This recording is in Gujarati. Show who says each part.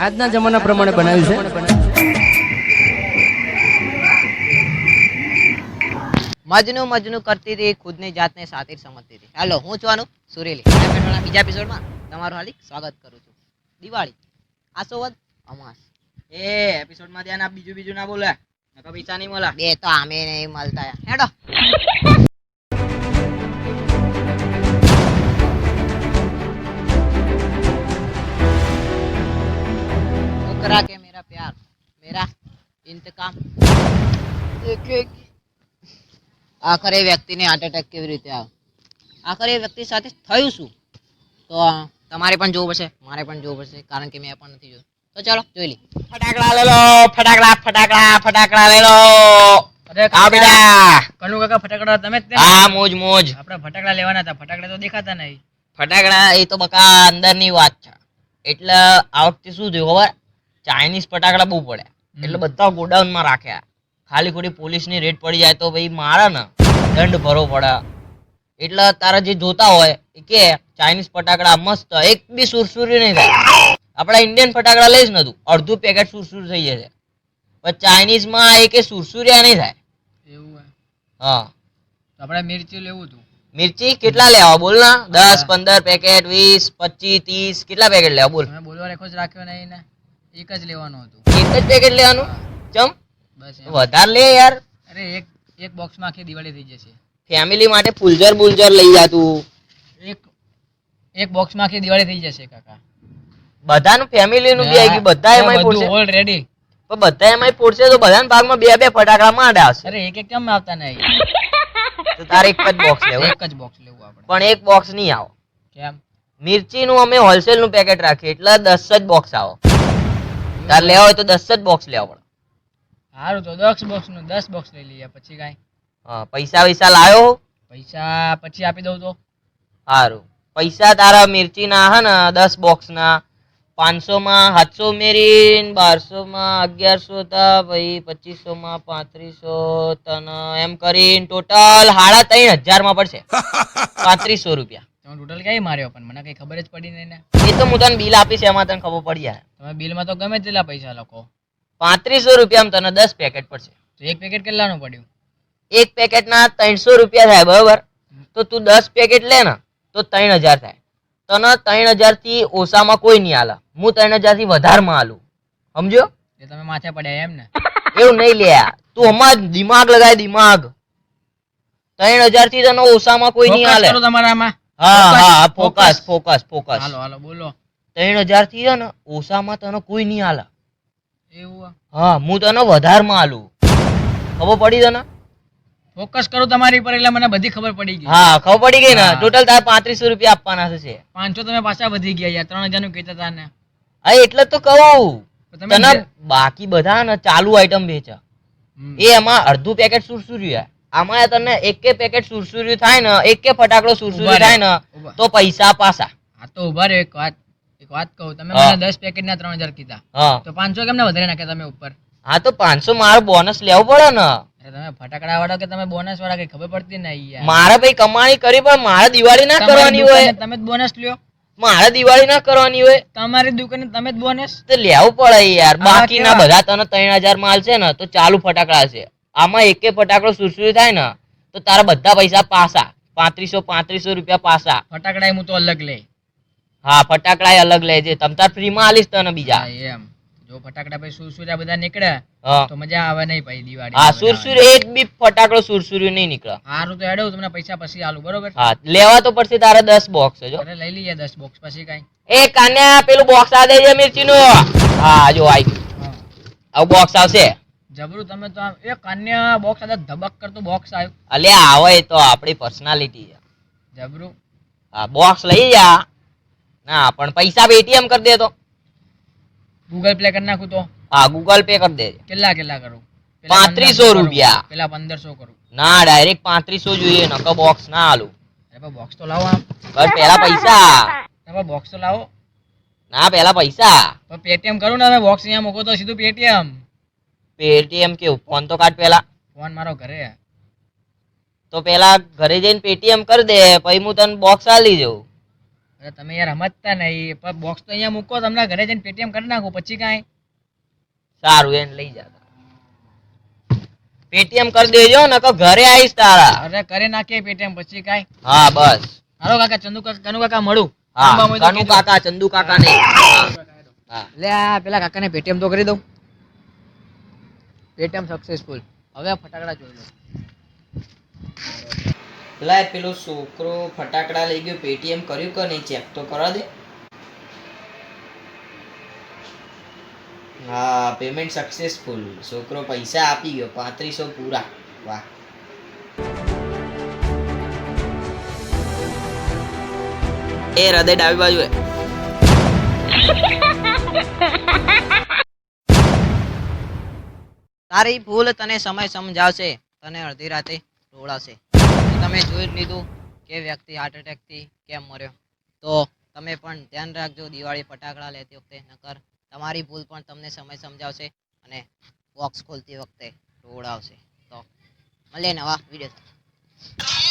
Speaker 1: આજના જમાના પ્રમાણે બનાવ્યું છે.
Speaker 2: મજનુ મજનુ કરતી હતી, ખુદની જાતને સાતીર સમજતી હતી. હાલો, હું છું અનુપ સુરેલી. બીજા એપિસોડમાં તમારું હાર્દિક સ્વાગત કરું છું. દિવાળી, આસોવદ, અમાસ.
Speaker 3: એ એપિસોડમાં ધ્યાન આપ, બીજું ના બોલે, નકર પૈસા નહીં મળે.
Speaker 2: બે તો આમે નહીં મળતા. હેડો. मुकरा के मेरा प्यार, मेरा इंतकाम देखेगी. આખર એ વ્યક્તિને હાર્ટ એટેક કેવી રીતે આવે? આખર એ વ્યક્તિ સાથે થયું શું? તો તમારે પણ જોવું પડશે, મારે પણ જોવું પડશે, કારણ કે મેં પણ નથી જોયું. તો ચાલો જોઈ લઈએ.
Speaker 3: ફટાકડા લે લો, ફટાકડા લે લો.
Speaker 4: અરે
Speaker 3: આ બેટા,
Speaker 4: કનુ કાકા ફટાકડા તમે જ ને?
Speaker 3: હા મોજ મોજ.
Speaker 4: આપણે ફટાકડા લેવાના હતા, ફટાકડા તો દેખાતા નહીં.
Speaker 3: ફટાકડા એ તો બકા અંદરની વાત છે. એટલે આ વખતે શું થયું ખબર, ચાઇનીઝ ફટાકડા બહુ પડ્યા, એટલે બધા ગોડાઉન માં રાખ્યા. ખાલી ખોટી પોલીસની રેડ પડી જાય તો ભાઈ મારે ને દંડ ભરવો પડે. એટલે તારા જે જોતા હોય એ કે ચાઇનીઝ ફટાકડા મસ્ત, એક બી સુરસુરી નહીં થાય. આપડા ઇન્ડિયન ફટાકડા લઈશ ને તું, અડધું પેકેટ સુરસુર થઈ જશે. પણ ચાઇનીઝ માં એ કે સુરસુરિયા નહીં થાય.
Speaker 4: એવું હોય
Speaker 3: હા,
Speaker 4: તો આપણે મિરચી લેવું હતું.
Speaker 3: મિર્ચી કેટલા લેવા બોલ ના? 10, 15 પેકેટ, 20, 25, 30 કેટલા પેકેટ લેવા બોલ?
Speaker 4: તમે બોલવા રેખો જ રાખ્યો નહીં ને, એક જ લેવાનું હતું.
Speaker 3: એક જ પેકેટ લેવાનું? ચમ
Speaker 4: બસ એમ.
Speaker 3: વધારે લે યાર.
Speaker 4: અરે એક બોક્સમાં આખી દિવાળી થઈ જશે.
Speaker 3: ફેમિલી માટે ફૂલઝર બુલઝર લઈ જા તું.
Speaker 4: એક બોક્સમાં આખી દિવાળી થઈ જશે કાકા.
Speaker 3: બધાનું ફેમિલી નું બી આવી ગયું, બધા એમાંય ફોડશે.
Speaker 4: ઓલરેડી.
Speaker 3: પણ બધા એમાંય ફોડશે તો બધાના ભાગમાં બે બે ફટાકડા માંડ્યા હશે.
Speaker 4: અરે એક કેમ આવતા નહીં?
Speaker 3: તો તારે એક જ બોક્સ લેવું.
Speaker 4: એક જ બોક્સ લેવું આપણે.
Speaker 3: પણ એક બોક્સ નહીં આવો.
Speaker 4: કેમ?
Speaker 3: મિર્ચી નું અમે હોલસેલ નું પેકેટ રાખીએ એટલે 10 જ બોક્સ આવો. તાર લેવા હોય તો 10 જ બોક્સ લેવા પડે.
Speaker 4: સારું તો 10 બોક્સ નું 10 બોક્સ લઈ લઈએ. પછી કાંઈ
Speaker 3: હા, પૈસા વૈસા લાયો?
Speaker 4: પૈસા પછી આપી દઉં તો?
Speaker 3: સારું, પૈસા તારા મિર્ચી ના હે ને 10 બોક્સ ના 500 માં 700 મેરીન, 1200 માં 1100 હતા, ભાઈ 2500 માં 3500 તને એમ કરીને ટોટલ 3500 માં પડશે. 3500 રૂપિયા.
Speaker 4: તમે ટોટલ ક્યાંય માર્યો પણ મને કઈ ખબર જ પડી નહીં ને.
Speaker 3: એ તો હું તને બિલ આપીશ, એમાં તને ખબર પડી જાય.
Speaker 4: તમે બિલમાં તો ગમે તેટલા પૈસા લખો.
Speaker 3: 3500 રૂપિયામાં તને 10 પેકેટ પડશે.
Speaker 4: તો એક પેકેટ કેટલાનું પડ્યું?
Speaker 3: એક પેકેટ ના 300 રૂપિયા થાય, બરોબર? તો તું 10 પેકેટ લે ને તો 3000 થાય. તને 3000 થી ઓછામાં કોઈ નહીં આલે, હું 3000 થી વધારમાં આલું. સમજો?
Speaker 4: એ તમે માથે પડ્યા એમ ને?
Speaker 3: એવું નહીં લે, તું હમણાં દિમાગ લગાય, દિમાગ. 3000 થી તને ઓછામાં કોઈ નહીં આલે.
Speaker 4: કરો તમારામાં.
Speaker 3: હા હા, ફોકસ ફોકસ ફોકસ.
Speaker 4: હાલો હાલો બોલો.
Speaker 3: 3000 થી છે ને ઓછામાં તને કોઈ નહીં આલે.
Speaker 4: એવું?
Speaker 3: હા, હું તને વધારમાં આલું. ખબર પડી તને?
Speaker 4: ફોકસ કરું તમારી પર એટલે મને બધી ખબર પડી ગઈ.
Speaker 3: હા, ખબર પડી ગઈ ને?
Speaker 4: હા.
Speaker 3: ટોટલ તાર 3500 રૂપિયા આપવાના થશે.
Speaker 4: 500 તમે પાછા વધી ગયા યાર. 3000 નું કહેતા હતા ને.
Speaker 3: હા, એટલે જ તો કહું
Speaker 4: તો તમે
Speaker 3: તને. બાકી બધા ને ચાલુ આઈટમ વેચે,
Speaker 4: હમ.
Speaker 3: એ એમાં અડધું પેકેટ સુરસુર્યું. આમાં તને એક પેકેટ સુરસુર્યું થાય ને, એક ફટાકડો સુરસુર્યું થાય ને
Speaker 4: ઉભા.
Speaker 3: તો પૈસા પાછા.
Speaker 4: હા તો ઉભા રહ્યો, એક વાત કહું. તમે
Speaker 3: હા.
Speaker 4: મને 10 પેકેટ ના 3000 કીધા,
Speaker 3: હા
Speaker 4: તો 500 કેમ ના વધારે નાખ્યા તમે ઉપર?
Speaker 3: હા, તો 500 મારો બોનસ લેવું પડે ને.
Speaker 4: અરે તમે ફટાકડા વાળા કે તમે બોનસ વાળા કઈ ખબર પડતી નહીં યાર.
Speaker 3: મારે ભાઈ કમાણી કરી, પણ મારે દિવાળી ના કરવાની હોય.
Speaker 4: તમે જ બોનસ લ્યો.
Speaker 3: મારે દિવાળી ના કરવાની હોય
Speaker 4: તમારી દુકાને તમે જ બોનસ.
Speaker 3: તો લેવું પડે યાર.
Speaker 4: આવા
Speaker 3: બાકીના
Speaker 4: કેવા?
Speaker 3: બધા તને 3000 માલ છે ને તો ચાલુ ફટાકડા છે. આમાં એક ફટાકડો સુરસુર્યું થાય ને તો તારા બધા પૈસા પાછા. 3500 રૂપિયા પાછા.
Speaker 4: ફટાકડા હું તો અલગ લે.
Speaker 3: હા, ફટાકડા અલગ લેજે, તમ તાર ફ્રી માં આલીશ તને બીજા.
Speaker 4: હા, એમ જો ફટાકડા પછી સુરસુર્યા બધા નીકળે
Speaker 3: હા
Speaker 4: તો મજા આવે નહીં પછી દિવાળી.
Speaker 3: હા, સુરસુર એક બી ફટાકડો સુરસુર્યું નહીં નીકળે.
Speaker 4: સારું તો હેડો, તમને પૈસા પછી આલું બરોબર.
Speaker 3: હા, લેવા તો પડશે તારે 10 બોક્સ જો.
Speaker 4: અરે લઈ લઈએ 10 બોક્સ પછી કઈ.
Speaker 3: એ કાન્યા, પેલું બોક્સ આ દેજે મિર્ચી નું. હા, જો આવી ગયું.
Speaker 4: હા
Speaker 3: આવું બોક્સ આવશે.
Speaker 4: જબરું. તમે તો આમ એ કન્યા બોક્સ સાથે ધબક કરતું બોક્સ આવ્યું.
Speaker 3: અલ્યા આવે, એ તો આપણી પર્સનાલિટી છે.
Speaker 4: જબરું.
Speaker 3: હા, બોક્સ લઈ જા. ના પણ પૈસા પેટીએમ કરી દે તો.
Speaker 4: ગૂગલ પ્લે કરી નાખું તો?
Speaker 3: હા, ગૂગલ પે કરી દેજે.
Speaker 4: કેટલા કરું?
Speaker 3: 3500 રૂપિયા.
Speaker 4: પેલા 1500 કરું.
Speaker 3: ના, ડાયરેક્ટ 3500 જોઈએ, નકર બોક્સ ના આલું.
Speaker 4: અરે બોક્સ તો લાવો આમ.
Speaker 3: બસ પેલા પૈસા.
Speaker 4: તમે બોક્સ તો લાવો.
Speaker 3: ના, પેલા પૈસા.
Speaker 4: તો પેટીએમ કરું ને, તમે બોક્સ અહીંયા મૂકો તો સીધું પેટીએમ.
Speaker 3: પેટીએમ કેવું? ફોન તો કાઢ પેલા.
Speaker 4: ફોન મારો ઘરે.
Speaker 3: તો પેલા ઘરે જઈને પેટીએમ કરી દે, પછી હું તને બોક્સ આલી જઉં.
Speaker 4: અરે તમે યાર સમજતા નહીં, પણ બોક્સ તો અહીંયા મૂકો, તમને ઘરે જઈને પેટીએમ કરી નાખો, પછી કાંઈ.
Speaker 3: સારું એને લઈ જા પેટીએમ કરી દેજો નકર ઘરે આવીશ તારા
Speaker 4: અરે કરી નાખીએ પેટીએમ, પછી કાંઈ.
Speaker 3: હા બસ
Speaker 4: હાલો કાકા, ચંદુ કાકા, કનુ કાકા મળું.
Speaker 3: હા
Speaker 4: કામ બામ હોય તો
Speaker 3: કનુ
Speaker 4: કહેજો.
Speaker 3: કાકા ચંદુ કાકા નહીં હા
Speaker 4: લે આ પેલા કાકાને પેટીએમ તો કરી દઉં. Paytm successful. હવે ફટાકડા જોઈ લો.
Speaker 3: પેલા પેલો છોકરો ફટાકડા લઈ ગયો પેટીએમ કર્યું કે નહીં ચેક તો કરવા દે હા પેમેન્ટ સક્સેસફુલ છોકરો પૈસા આપી ગયો 3500 પૂરા વાહ એ હૃદય ડાબી બાજુ હે
Speaker 2: તારી ભૂલ તને સમય સમજાવશે, તને અડધી રાતે રોડાશે. તો તમે જોઈ જ લીધું કે વ્યક્તિ હાર્ટ એટેક થી કેમ મર્યો. તો તમે પણ ધ્યાન રાખજો દિવાળી ફટાકડા લેતી વખતે, નકર તમારી ભૂલ પણ તમને સમય સમજાવશે અને બોક્સ ખોલતી વખતે રોડાવશે. તો મળીએ નવા વિડીયો.